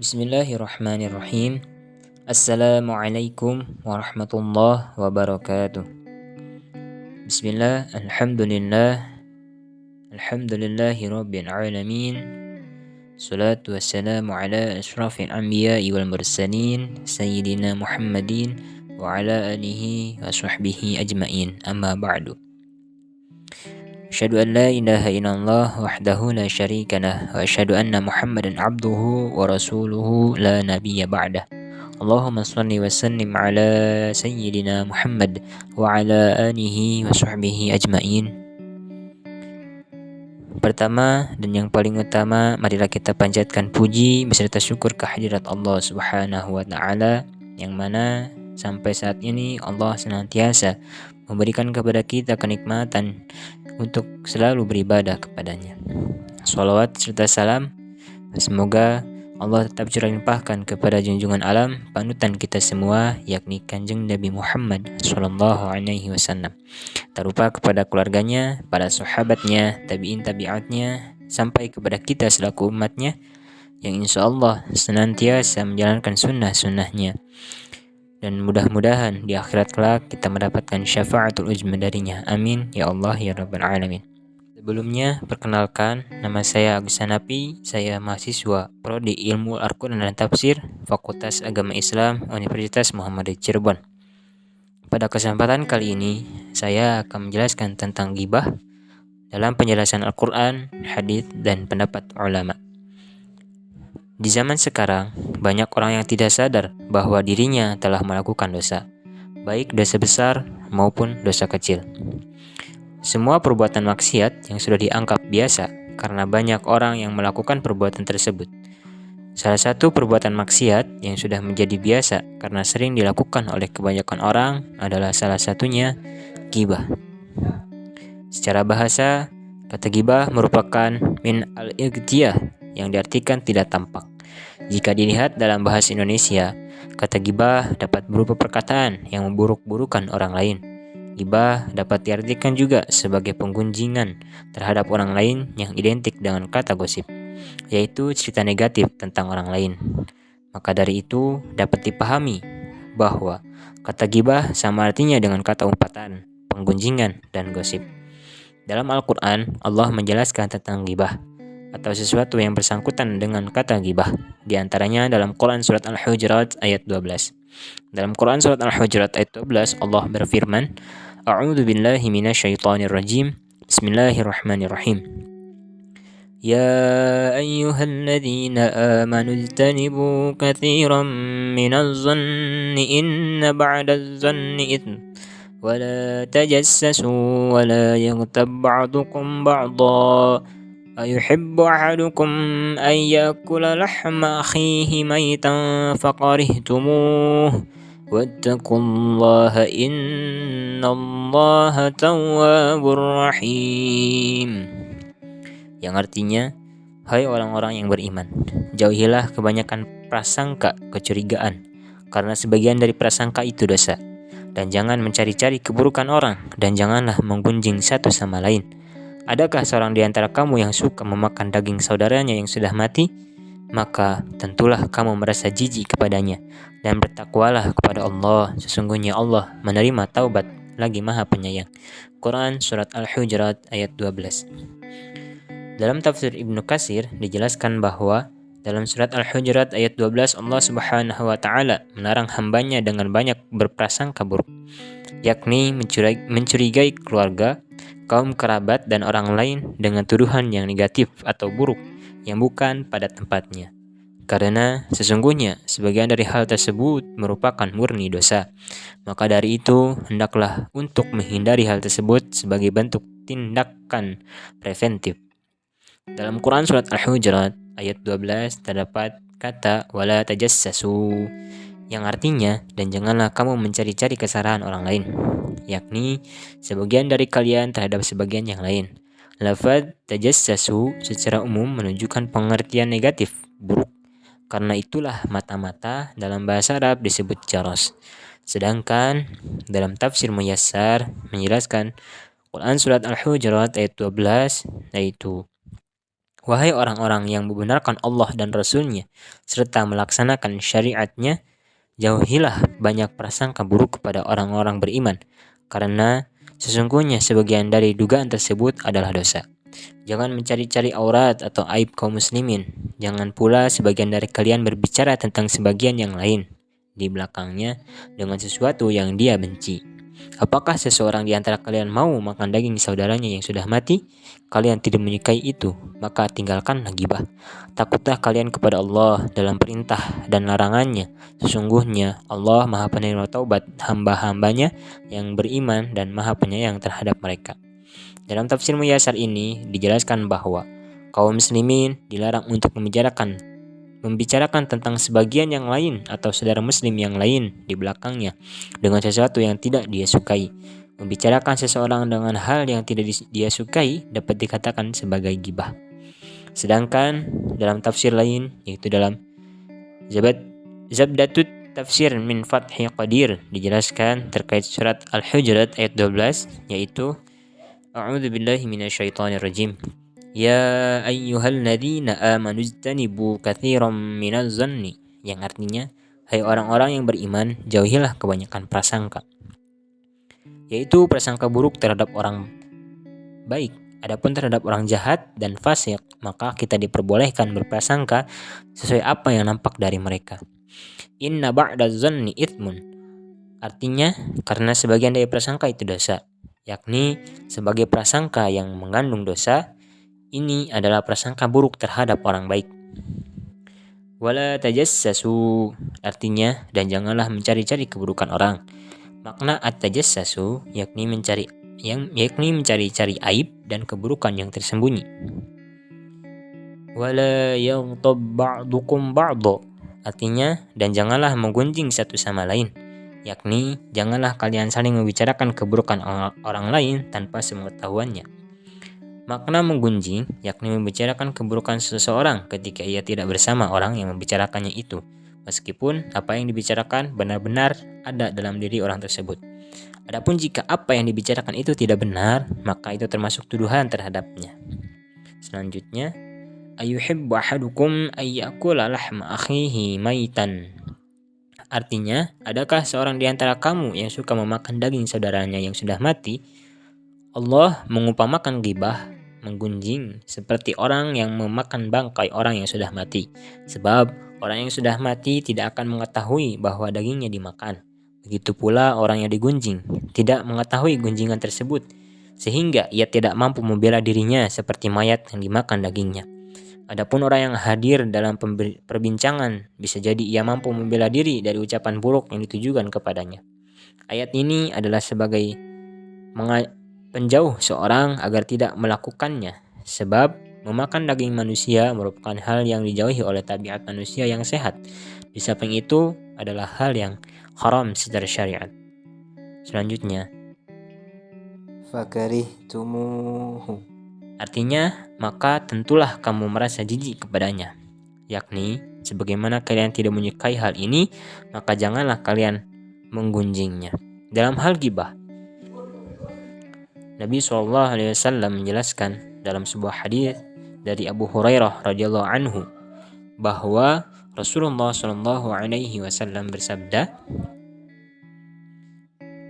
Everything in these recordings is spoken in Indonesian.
Bismillahirrahmanirrahim. Assalamualaikum warahmatullahi wabarakatuh. Bismillah, alhamdulillahi rabbil alamin. Salatu wassalamu ala ashrafil anbiya'i wal mursalin, sayyidina Muhammadin wa ala alihi wa sahbihi ajma'in. Amma ba'du. Asyhadu an la ilaha illallah wahdahu la syarika lah wa asyhadu anna Muhammadan abduhu wa rasuluhu la nabiyya ba'dah. Allahumma shalli wa sallim ala sayyidina Muhammad wa ala alihi wa sahbihi ajma'in. Pertama dan yang paling utama, marilah kita panjatkan puji beserta syukur kehadirat Allah Subhanahu wa taala, yang mana sampai saat ini Allah senantiasa memberikan kepada kita kenikmatan untuk selalu beribadah kepadanya. Shalawat serta salam semoga Allah tetap curah limpahkan kepada junjungan alam, panutan kita semua, yakni Kanjeng Nabi Muhammad sallallahu alaihi wasallam. Tak lupa kepada keluarganya, para sahabatnya, tabi'in tabi'atnya, sampai kepada kita selaku umatnya yang insya Allah senantiasa menjalankan sunnah-sunnahnya. Dan mudah-mudahan di akhirat kelak kita mendapatkan syafaatul uzma darinya. Amin ya Allah ya Rabbal Alamin. Sebelumnya, perkenalkan, nama saya Agus Hanafi. Saya mahasiswa Prodi Ilmu Al-Quran dan Tafsir, Fakultas Agama Islam, Universitas Muhammadiyah Cirebon. Pada kesempatan kali ini, saya akan menjelaskan tentang ghibah dalam penjelasan Al-Quran, hadits, dan pendapat ulama. Di zaman sekarang, banyak orang yang tidak sadar bahwa dirinya telah melakukan dosa, baik dosa besar maupun dosa kecil. Semua perbuatan maksiat yang sudah dianggap biasa karena banyak orang yang melakukan perbuatan tersebut. Salah satu perbuatan maksiat yang sudah menjadi biasa karena sering dilakukan oleh kebanyakan orang adalah salah satunya ghibah. Secara bahasa, kata ghibah merupakan min al-ightiyah yang diartikan tidak tampak. Jika dilihat dalam bahasa Indonesia, kata ghibah dapat berupa perkataan yang memburuk-burukan orang lain. Ghibah dapat diartikan juga sebagai penggunjingan terhadap orang lain yang identik dengan kata gosip, yaitu cerita negatif tentang orang lain. Maka dari itu dapat dipahami bahwa kata ghibah sama artinya dengan kata umpatan, penggunjingan, dan gosip. Dalam Al-Quran, Allah menjelaskan tentang ghibah atau sesuatu yang bersangkutan dengan kata ghibah. Di antaranya dalam Quran Surat Al-Hujurat ayat 12. Dalam Quran Surat Al-Hujurat ayat 12, Allah berfirman, A'udzu billahi minasyaitonir rajim. Bismillahirrahmanirrahim. Ya ayyuhalladzina amanu ijtanibu katsiran minaz zanni inna ba'daz zanni itsm wa la tajassasu wa la yaghtab ba'dukum ba'dha ayuhibbu ahadukum an yakula lahma akhihi maitan faqarihtumuh wattaqullaha innallaha tawwabur rahim. Yang artinya, hai orang-orang yang beriman, jauhilah kebanyakan prasangka kecurigaan, karena sebagian dari prasangka itu dosa. Dan jangan mencari-cari keburukan orang, dan janganlah menggunjing satu sama lain. Adakah seorang di antara kamu yang suka memakan daging saudaranya yang sudah mati? Maka tentulah kamu merasa jijik kepadanya, dan bertakwalah kepada Allah. Sesungguhnya Allah menerima taubat lagi Maha Penyayang. Quran Surat Al-Hujurat ayat 12. Dalam tafsir Ibnu Katsir dijelaskan bahwa dalam Surat Al-Hujurat ayat 12 Allah Subhanahu wa taala melarang hambanya dengan banyak berprasangka buruk, yakni mencurigai keluarga, kaum kerabat, dan orang lain dengan tuduhan yang negatif atau buruk yang bukan pada tempatnya. Karena sesungguhnya sebagian dari hal tersebut merupakan murni dosa. Maka dari itu, hendaklah untuk menghindari hal tersebut sebagai bentuk tindakan preventif. Dalam Quran Surat Al-Hujurat ayat 12 terdapat kata wala tajassasu, yang artinya dan janganlah kamu mencari-cari kesalahan orang lain, yakni sebagian dari kalian terhadap sebagian yang lain. Lafaz tajassasu secara umum menunjukkan pengertian negatif, buruk. Karena itulah mata-mata dalam bahasa Arab disebut jaros. Sedangkan dalam tafsir Muyassar menjelaskan Quran Surat Al-Hujurat ayat 12 yaitu Wahai orang-orang yang membenarkan Allah dan Rasul-Nya, serta melaksanakan syariat-Nya, jauhilah banyak prasangka buruk kepada orang-orang beriman, karena sesungguhnya sebagian dari dugaan tersebut adalah dosa. Jangan mencari-cari aurat atau aib kaum muslimin. Jangan pula sebagian dari kalian berbicara tentang sebagian yang lain di belakangnya dengan sesuatu yang dia benci. Apakah seseorang di antara kalian mau makan daging saudaranya yang sudah mati? Kalian tidak menyukai itu, maka tinggalkanlah gibah. Takutlah kalian kepada Allah dalam perintah dan larangannya. Sesungguhnya Allah Maha Penerima Taubat hamba-hambanya yang beriman dan Maha Penyayang terhadap mereka. Dalam tafsir Muyassar ini dijelaskan bahwa kaum muslimin dilarang untuk membicarakan tentang sebagian yang lain atau saudara muslim yang lain di belakangnya dengan sesuatu yang tidak dia sukai. Membicarakan seseorang dengan hal yang tidak dia sukai dapat dikatakan sebagai gibah. Sedangkan dalam tafsir lain, yaitu dalam Zabdatut Tafsir min Fathi Qadir, dijelaskan terkait surat Al-Hujurat ayat 12, yaitu A'udzubillahi minasyaitonirrajim. Ya ayyuhalladzina amanu ijtanibu katsiran minaz zanni, yang artinya, hai orang-orang yang beriman, jauhilah kebanyakan prasangka, yaitu prasangka buruk terhadap orang baik. Adapun terhadap orang jahat dan fasik, maka kita diperbolehkan berprasangka sesuai apa yang nampak dari mereka. Inna ba'daz zanni itsmun, artinya karena sebagian dari prasangka itu dosa, yakni sebagai prasangka yang mengandung dosa. Ini adalah prasangka buruk terhadap orang baik. Wala tajassasu, artinya dan janganlah mencari-cari keburukan orang. Makna at-tajassasu yakni mencari-cari aib dan keburukan yang tersembunyi. Wala yaghtab ba'dukum ba'dha, artinya dan janganlah menggunjing satu sama lain, yakni janganlah kalian saling membicarakan keburukan orang lain tanpa sepengetahuannya. Makna menggunjing yakni membicarakan keburukan seseorang ketika ia tidak bersama orang yang membicarakannya itu, meskipun apa yang dibicarakan benar-benar ada dalam diri orang tersebut. Adapun jika apa yang dibicarakan itu tidak benar, maka itu termasuk tuduhan terhadapnya. Selanjutnya, ayuhibbu ahadukum ayyakula lahma akhihi maitan, artinya, adakah seorang di antara kamu yang suka memakan daging saudaranya yang sudah mati? Allah mengumpamakan ghibah, menggunjing, seperti orang yang memakan bangkai orang yang sudah mati. Sebab orang yang sudah mati tidak akan mengetahui bahwa dagingnya dimakan. Begitu pula orang yang digunjing tidak mengetahui gunjingan tersebut, sehingga ia tidak mampu membela dirinya seperti mayat yang dimakan dagingnya. Adapun orang yang hadir dalam perbincangan, bisa jadi ia mampu membela diri dari ucapan buruk yang ditujukan kepadanya. Ayat ini adalah sebagai penjauh seorang agar tidak melakukannya, sebab memakan daging manusia merupakan hal yang dijauhi oleh tabiat manusia yang sehat. Di samping itu adalah hal yang haram secara syariat. Selanjutnya, fakarihtumuhu, artinya maka tentulah kamu merasa jijik kepadanya, yakni sebagaimana kalian tidak menyukai hal ini, maka janganlah kalian menggunjingnya. Dalam hal ghibah, Nabi SAW menjelaskan dalam sebuah hadis dari Abu Hurairah radhiyallahu anhu bahwa Rasulullah SAW bersabda,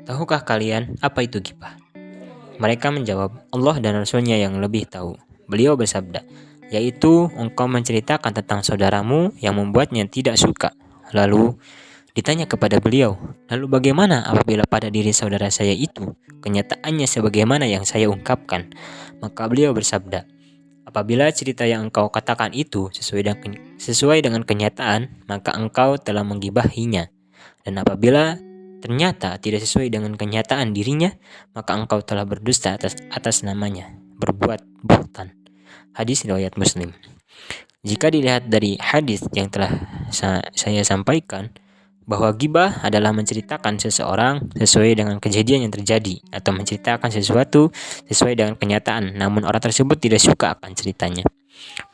tahukah kalian apa itu ghibah? Mereka menjawab, Allah dan Rasulnya yang lebih tahu. Beliau bersabda, yaitu engkau menceritakan tentang saudaramu yang membuatnya tidak suka. Lalu ditanya kepada beliau, lalu bagaimana apabila pada diri saudara saya itu kenyataannya sebagaimana yang saya ungkapkan? Maka beliau bersabda, apabila cerita yang engkau katakan itu sesuai dengan kenyataan, maka engkau telah menggibahinya. Dan apabila ternyata tidak sesuai dengan kenyataan dirinya, maka engkau telah berdusta atas namanya, berbuat buhtan. Hadis riwayat Muslim. Jika dilihat dari hadis yang telah saya sampaikan, bahwa ghibah adalah menceritakan seseorang sesuai dengan kejadian yang terjadi atau menceritakan sesuatu sesuai dengan kenyataan, namun orang tersebut tidak suka akan ceritanya.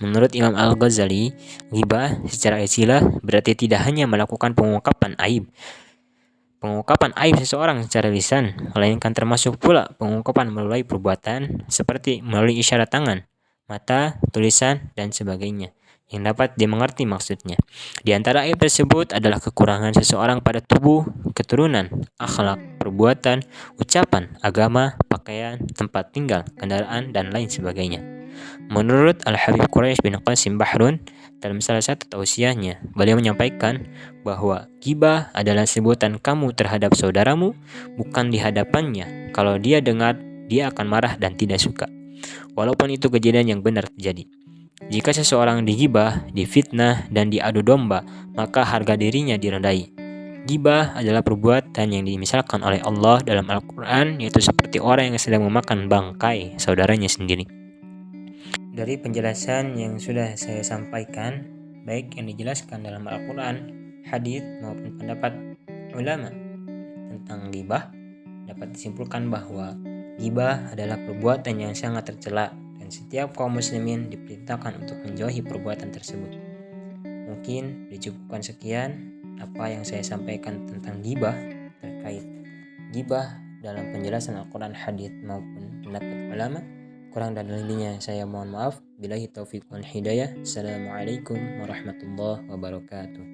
Menurut Imam Al-Ghazali, ghibah secara istilah berarti tidak hanya melakukan pengungkapan aib seseorang secara lisan, melainkan termasuk pula pengungkapan melalui perbuatan seperti melalui isyarat tangan, mata, tulisan, dan sebagainya yang dapat dimengerti maksudnya. Di antara aib tersebut adalah kekurangan seseorang pada tubuh, keturunan, akhlak, perbuatan, ucapan, agama, pakaian, tempat tinggal, kendaraan, dan lain sebagainya. Menurut Al-Habib Quraisy bin Qasim Bahrun, dalam salah satu tausiahnya, beliau menyampaikan bahwa ghibah adalah sebutan kamu terhadap saudaramu, bukan di hadapannya. Kalau dia dengar, dia akan marah dan tidak suka. Walaupun itu kejadian yang benar terjadi. Jika seseorang digibah, difitnah, dan diadu domba, maka harga dirinya direndahi. Gibah adalah perbuatan yang dimisalkan oleh Allah dalam Al-Quran, yaitu seperti orang yang sedang memakan bangkai saudaranya sendiri. Dari penjelasan yang sudah saya sampaikan, baik yang dijelaskan dalam Al-Quran, hadits maupun pendapat ulama tentang gibah, dapat disimpulkan bahwa gibah adalah perbuatan yang sangat tercela dan setiap kaum muslimin diperintahkan untuk menjauhi perbuatan tersebut. Mungkin dicukupkan sekian apa yang saya sampaikan tentang gibah terkait gibah dalam penjelasan Al-Quran, hadits maupun pendapat ulama. Kurang dan lebihnya saya mohon maaf. Billahi taufiq wal hidayah. Assalamualaikum warahmatullahi wabarakatuh.